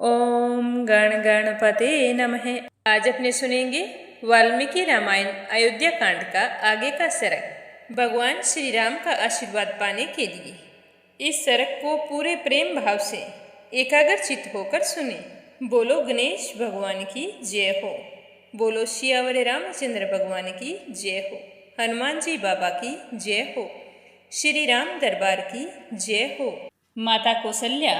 ओम गण गणपते नमः। आज अपने सुनेंगे वाल्मीकि रामायण अयोध्या कांड का आगे का सरक। भगवान श्री राम का आशीर्वाद पाने के लिए इस सरक को पूरे प्रेम भाव से एकाग्रचित्त होकर सुने। बोलो गणेश भगवान की जय हो। बोलो सियावर रामचंद्र भगवान की जय हो। हनुमान जी बाबा की जय हो। श्री राम दरबार की जय हो। माता कौशल्या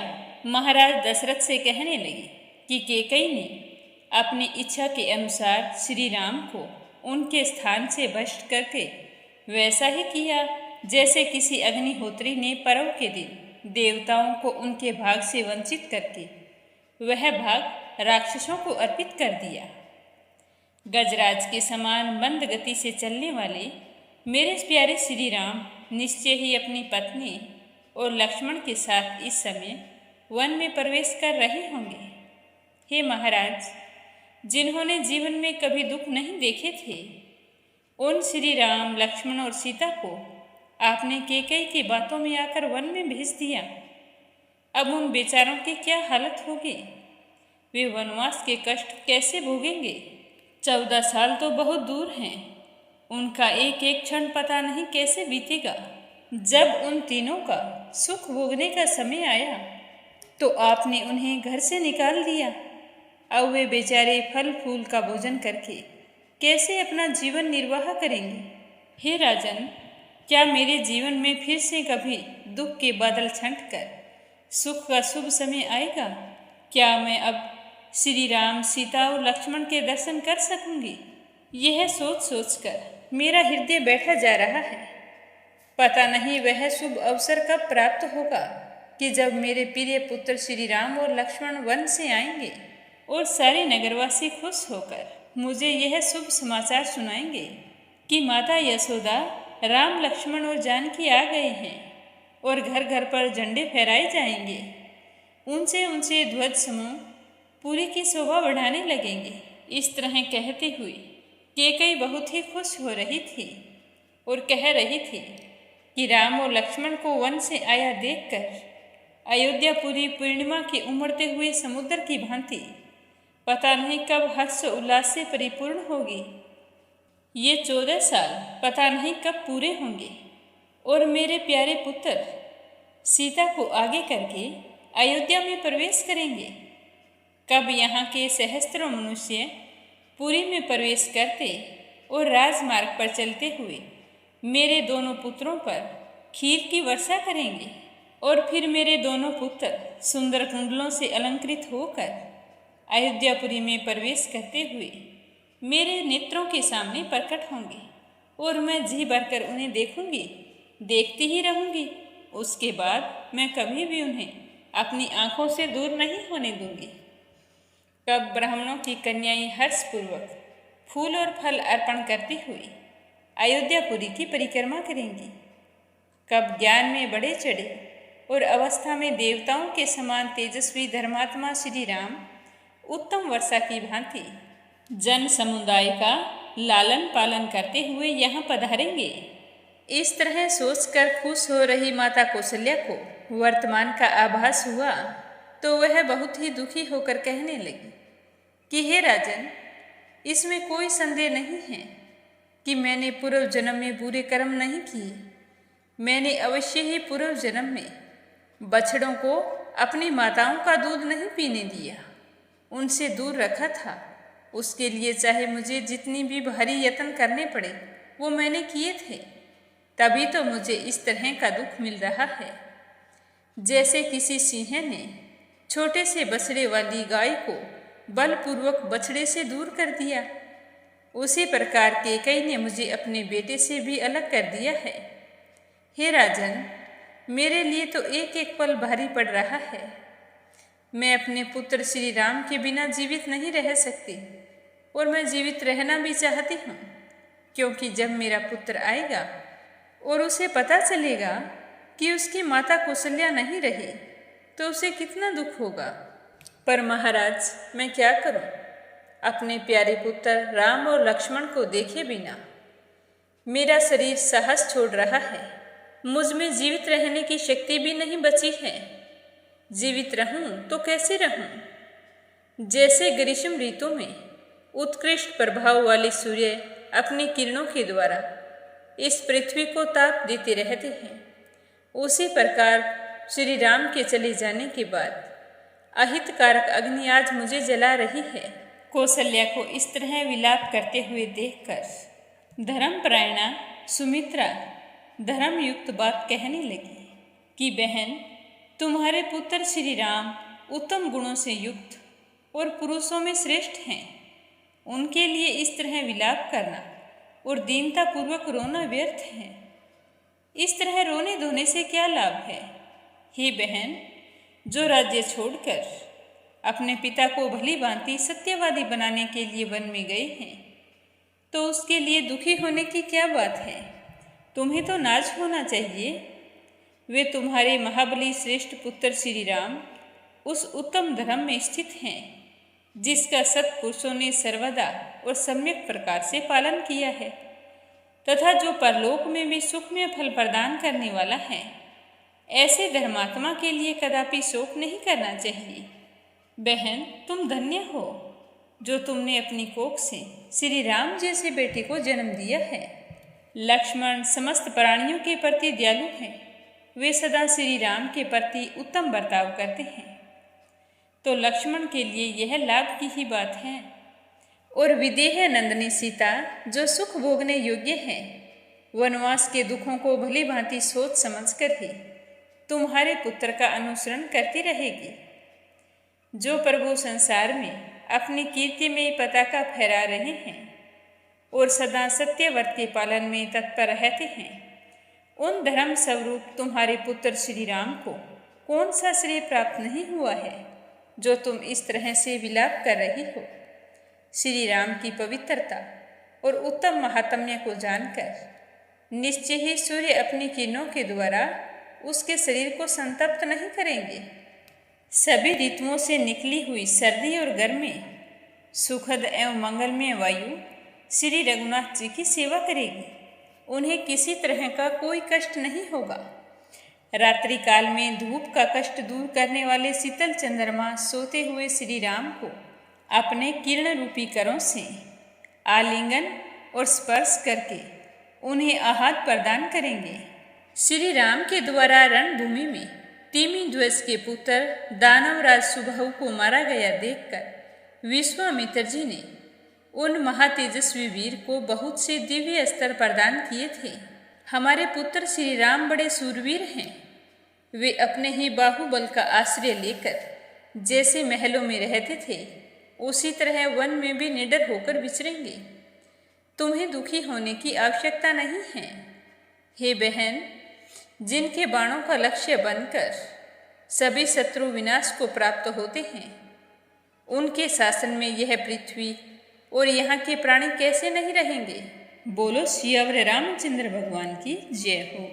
महाराज दशरथ से कहने लगी कि कैकेयी ने अपनी इच्छा के अनुसार श्री राम को उनके स्थान से भ्रष्ट करके वैसा ही किया जैसे किसी अग्निहोत्री ने पर्व के दिन देवताओं को उनके भाग से वंचित करके वह भाग राक्षसों को अर्पित कर दिया। गजराज के समान मंद गति से चलने वाले मेरे प्यारे श्री राम निश्चय ही अपनी पत्नी और लक्ष्मण के साथ इस समय वन में प्रवेश कर रहे होंगे। हे महाराज, जिन्होंने जीवन में कभी दुख नहीं देखे थे, उन श्री राम लक्ष्मण और सीता को आपने कैकेयी की बातों में आकर वन में भेज दिया। अब उन बेचारों की क्या हालत होगी? वे वनवास के कष्ट कैसे भोगेंगे? 14 साल तो बहुत दूर हैं। उनका एक एक क्षण पता नहीं कैसे बीतेगा। जब उन तीनों का सुख भोगने का समय आया तो आपने उन्हें घर से निकाल दिया। अब वे बेचारे फल फूल का भोजन करके कैसे अपना जीवन निर्वाह करेंगे? हे राजन, क्या मेरे जीवन में फिर से कभी दुख के बादल छंटकर सुख का शुभ समय आएगा? क्या मैं अब श्री राम सीता और लक्ष्मण के दर्शन कर सकूंगी? यह सोच सोचकर मेरा हृदय बैठा जा रहा है। पता नहीं वह शुभ अवसर कब प्राप्त होगा कि जब मेरे प्रिय पुत्र श्री राम और लक्ष्मण वन से आएंगे और सारे नगरवासी खुश होकर मुझे यह शुभ समाचार सुनाएंगे कि माता यशोदा, राम लक्ष्मण और जानकी आ गए हैं और घर घर पर झंडे फहराए जाएंगे। ऊंचे ऊंचे ध्वज समूह पुरी की शोभा बढ़ाने लगेंगे। इस तरह कहते हुए कैकेयी बहुत ही खुश हो रही थी और कह रही थी कि राम और लक्ष्मण को वन से आया देखकर अयोध्यापुरी पूर्णिमा के उमड़ते हुए समुद्र की भांति पता नहीं कब हर्ष उल्लास से परिपूर्ण होगी। ये 14 साल पता नहीं कब पूरे होंगे और मेरे प्यारे पुत्र सीता को आगे करके अयोध्या में प्रवेश करेंगे। कब यहाँ के सहस्त्रों मनुष्य पुरी में प्रवेश करते और राजमार्ग पर चलते हुए मेरे दोनों पुत्रों पर खीर की वर्षा करेंगे और फिर मेरे दोनों पुत्र सुंदर कुंडलों से अलंकृत होकर अयोध्यापुरी में प्रवेश करते हुए मेरे नेत्रों के सामने प्रकट होंगे और मैं जी भरकर उन्हें देखूंगी, देखती ही रहूंगी। उसके बाद मैं कभी भी उन्हें अपनी आंखों से दूर नहीं होने दूंगी। कब ब्राह्मणों की कन्याएं हर्षपूर्वक फूल और फल अर्पण करती हुई अयोध्यापुरी की परिक्रमा करेंगी। कब ज्ञान में बढ़े चढ़े और अवस्था में देवताओं के समान तेजस्वी धर्मात्मा श्री राम उत्तम वर्षा की भांति जन समुदाय का लालन पालन करते हुए यहाँ पधारेंगे। इस तरह सोचकर खुश हो रही माता कौशल्या को वर्तमान का आभास हुआ तो वह बहुत ही दुखी होकर कहने लगी कि हे राजन, इसमें कोई संदेह नहीं है कि मैंने पूर्व जन्म में बुरे कर्म नहीं किए। मैंने अवश्य ही पूर्व जन्म में बछड़ों को अपनी माताओं का दूध नहीं पीने दिया, उनसे दूर रखा था। उसके लिए चाहे मुझे जितनी भी भारी यत्न करने पड़े वो मैंने किए थे। तभी तो मुझे इस तरह का दुख मिल रहा है। जैसे किसी सिंह ने छोटे से बछड़े वाली गाय को बलपूर्वक बछड़े से दूर कर दिया, उसी प्रकार कैकेयी ने मुझे अपने बेटे से भी अलग कर दिया है। हे राजन, मेरे लिए तो एक एक पल भारी पड़ रहा है। मैं अपने पुत्र श्री राम के बिना जीवित नहीं रह सकती और मैं जीवित रहना भी चाहती हूँ, क्योंकि जब मेरा पुत्र आएगा और उसे पता चलेगा कि उसकी माता कौशल्या नहीं रही तो उसे कितना दुख होगा। पर महाराज, मैं क्या करूँ? अपने प्यारे पुत्र राम और लक्ष्मण को देखे बिना मेरा शरीर साहस छोड़ रहा है। मुझ में जीवित रहने की शक्ति भी नहीं बची है। जीवित रहूं तो कैसे रहूं? जैसे ग्रीष्म ऋतु में उत्कृष्ट प्रभाव वाले सूर्य अपनी किरणों के द्वारा इस पृथ्वी को ताप देते रहते हैं, उसी प्रकार श्री राम के चले जाने के बाद अहितकारक अग्नि आज मुझे जला रही है। कौशल्या को इस तरह विलाप करते हुए देखकर धर्मपरायणा सुमित्रा धर्मयुक्त बात कहने लगी कि बहन, तुम्हारे पुत्र श्री राम उत्तम गुणों से युक्त और पुरुषों में श्रेष्ठ हैं। उनके लिए इस तरह विलाप करना और दीनतापूर्वक रोना व्यर्थ है। इस तरह रोने धोने से क्या लाभ है? हे बहन, जो राज्य छोड़कर अपने पिता को भली भांति सत्यवादी बनाने के लिए वन में गए हैं, तो उसके लिए दुखी होने की क्या बात है? तुम्हें तो नाज होना चाहिए। वे तुम्हारे महाबली श्रेष्ठ पुत्र श्री राम उस उत्तम धर्म में स्थित हैं जिसका सत्पुरुषों ने सर्वदा और सम्यक प्रकार से पालन किया है, तथा जो परलोक में भी सुखमय फल प्रदान करने वाला है। ऐसे धर्मात्मा के लिए कदापि शोक नहीं करना चाहिए। बहन, तुम धन्य हो जो तुमने अपनी कोख से श्री राम जैसे बेटे को जन्म दिया है। लक्ष्मण समस्त प्राणियों के प्रति दयालु हैं। वे सदा श्री राम के प्रति उत्तम बर्ताव करते हैं, तो लक्ष्मण के लिए यह लाभ की ही बात है। और विदेह नंदनी सीता जो सुख भोगने योग्य है, वनवास के दुखों को भली भांति सोच समझ कर ही तुम्हारे पुत्र का अनुसरण करती रहेगी। जो प्रभु संसार में अपनी कीर्ति में पताका फहरा रहे हैं और सदा सत्यव्रत के पालन में तत्पर रहते हैं, उन धर्म स्वरूप तुम्हारे पुत्र श्री राम को कौन सा श्रेय प्राप्त नहीं हुआ है जो तुम इस तरह से विलाप कर रही हो? श्री राम की पवित्रता और उत्तम महात्म्य को जानकर निश्चय ही सूर्य अपनी किरणों के द्वारा उसके शरीर को संतप्त नहीं करेंगे। सभी ऋतुओं से निकली हुई सर्दी और गर्मी सुखद एवं मंगलमय वायु श्री रघुनाथ जी की सेवा करेगी। उन्हें किसी तरह का कोई कष्ट नहीं होगा। रात्रि काल में धूप का कष्ट दूर करने वाले शीतल चंद्रमा सोते हुए श्री राम को अपने किरण रूपी करों से आलिंगन और स्पर्श करके उन्हें आहार प्रदान करेंगे। श्री राम के द्वारा रणभूमि में तिमी ध्वज के पुत्र दानवराज सुबाहु को मारा गया देखकर विश्वामित्र जी ने उन महातेजस्वी वीर को बहुत से दिव्य अस्त्र प्रदान किए थे। हमारे पुत्र श्री राम बड़े सूरवीर हैं। वे अपने ही बाहुबल का आश्रय लेकर जैसे महलों में रहते थे, उसी तरह वन में भी निडर होकर विचरेंगे। तुम्हें दुखी होने की आवश्यकता नहीं है। हे बहन, जिनके बाणों का लक्ष्य बनकर सभी शत्रु विनाश को प्राप्त होते हैं, उनके शासन में यह पृथ्वी और यहाँ के प्राणी कैसे नहीं रहेंगे? बोलो सियावर रामचंद्र भगवान की जय हो।